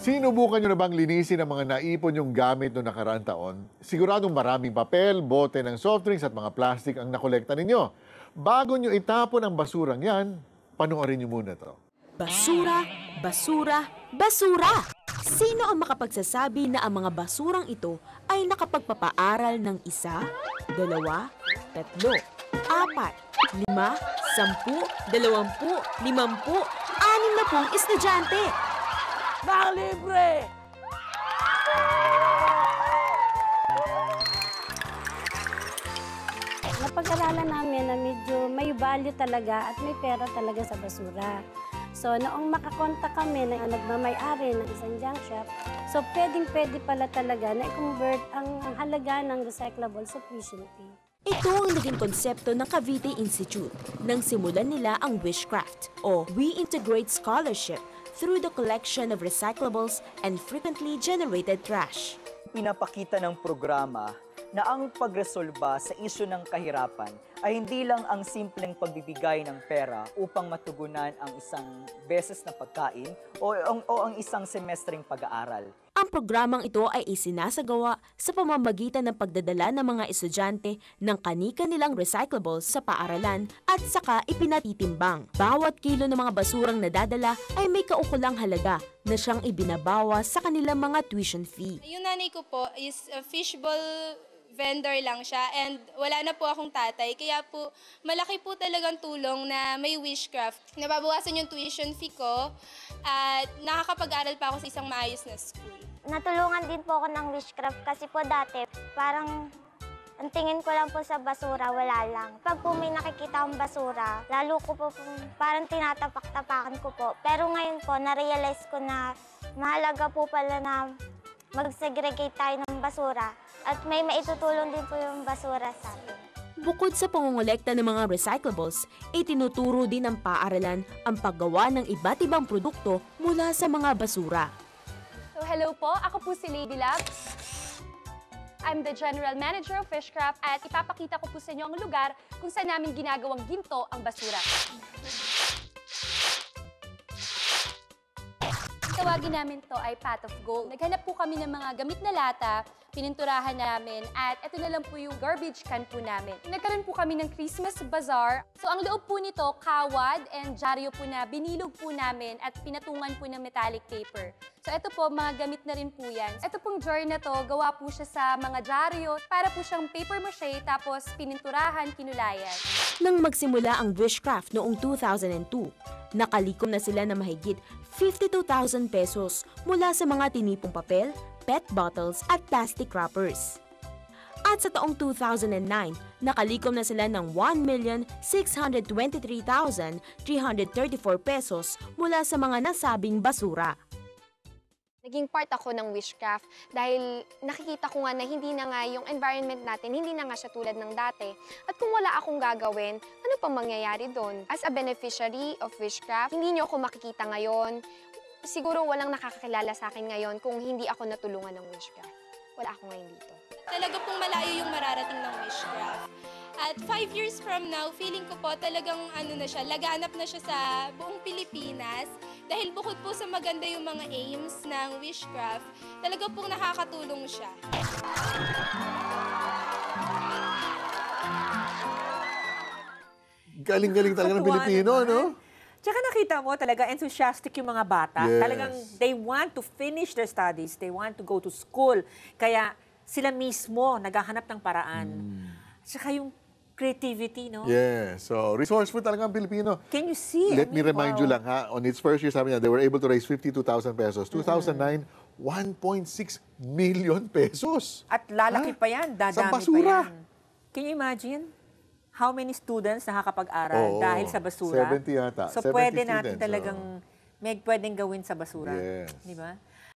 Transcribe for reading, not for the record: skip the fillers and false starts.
Sinubukan nyo na bang linisin ang mga naipon yung gamit noong nakaraang taon? Siguradong maraming papel, bote ng soft drinks at mga plastic ang nakolekta ninyo. Bago nyo itapon ang basurang yan, panoorin nyo muna to. Basura, basura, basura! Sino ang makapagsasabi na ang mga basurang ito ay nakapagpapaaral ng 1, 2, 3, 4, 5, 10, 20, 50, 60 estudyante? Bang libre! Napag-aralan namin na medyo may value talaga at may pera talaga sa basura. So, noong makakontak kami na nagmamay-ari ng isang junk shop, so pwedeng-pwede pala talaga na i-convert ang halaga ng recyclable sa tuition fee. Ito ang naging konsepto ng Cavite Institute nang simulan nila ang Wishcraft o We Integrate Scholarship through the collection of recyclables and frequently generated trash. Pinapakita ng programa na ang pagresolba sa isyu ng kahirapan ay hindi lang ang simpleng pagbibigay ng pera upang matugunan ang isang beses na pagkain o ang isang semestreng pag-aaral. Ang programang ito ay isinasagawa sa pamamagitan ng pagdadala ng mga estudyante ng kani-kanilang recyclables sa paaralan at saka ipinatitimbang. Bawat kilo ng mga basurang nadadala ay may kaukulang halaga na siyang ibinabawas sa kanilang mga tuition fee. Yung nanay ko po is a fishbowl vendor lang siya and wala na po akong tatay. Kaya po malaki po talagang tulong na may Wishcraft. Nababawasan yung tuition fee ko at nakakapag-aral pa ako sa isang maayos na school. Natulungan din po ako ng Wishcraft kasi po dati parang ang tingin ko lang po sa basura, wala lang. Pag po may nakikita akong basura, lalo ko po parang tinatapak-tapakan ko po. Pero ngayon po, na-realize ko na mahalaga po pala na mag-segregate tayo ng basura at may maitutulong din po yung basura sa atin. Bukod sa pangongolekta ng mga recyclables, itinuturo din ng paaralan ang paggawa ng iba't ibang produkto mula sa mga basura. So hello po, ako po si Lady Love. I'm the General Manager of Wishcraft at ipapakita ko po sa inyo ang lugar kung saan namin ginagawang ginto ang basura. Tawagin namin to ay Pot of Gold. Naghanap po kami ng mga gamit na lata, pininturahan namin, at ito na lang po yung garbage can po namin. Nagkaroon po kami ng Christmas Bazaar. So ang loob po nito, kawad and dyaryo po na binilog po namin at pinatungan po ng metallic paper. So ito po, mga gamit na rin po yan. Ito pong jar na to, gawa po siya sa mga dyaryo, para po siyang paper mache, tapos pininturahan, kinulayan. Nang magsimula ang Wishcraft noong 2002, nakalikom na sila ng mahigit 52,000 pesos mula sa mga tinipong papel, PET bottles at plastic wrappers. At sa taong 2009, nakalikom na sila ng 1,623,334 pesos mula sa mga nasabing basura. Naging part ako ng Wishcraft dahil nakikita ko nga na hindi na nga yung environment natin, hindi na nga siya tulad ng dati. At kung wala akong gagawin, ano pang mangyayari doon? As a beneficiary of Wishcraft, hindi niyo ako makikita ngayon. Siguro walang nakakakilala sa akin ngayon kung hindi ako natulungan ng Wishcraft. Wala ako ngayon dito. Talaga pong malayo yung mararating ng Wishcraft. At 5 years from now, feeling ko po talagang laganap na siya sa buong Pilipinas. Dahil bukod po sa maganda yung mga aims ng Wishcraft, talaga pong nakakatulong siya. Galing-galing talaga ng Pilipino, no? Tsaka nakita mo talaga enthusiastic yung mga bata. Yes. Talagang they want to finish their studies. They want to go to school. Kaya sila mismo naghahanap ng paraan. Tsaka yung creativity, no? Yeah. So, resourceful talaga ang Pilipino. Can you see? Let me remind you lang, ha? On its first year, sabi niya, they were able to raise 52,000 pesos. 2009, 1.6 million pesos. At lalaki pa yan, dadami Sa basura. pa yan. Can you imagine? How many students nakakapag-aral dahil sa basura? 70 yata. So 70 pwede natin students, talagang may pwedeng gawin sa basura. Yes. Di ba?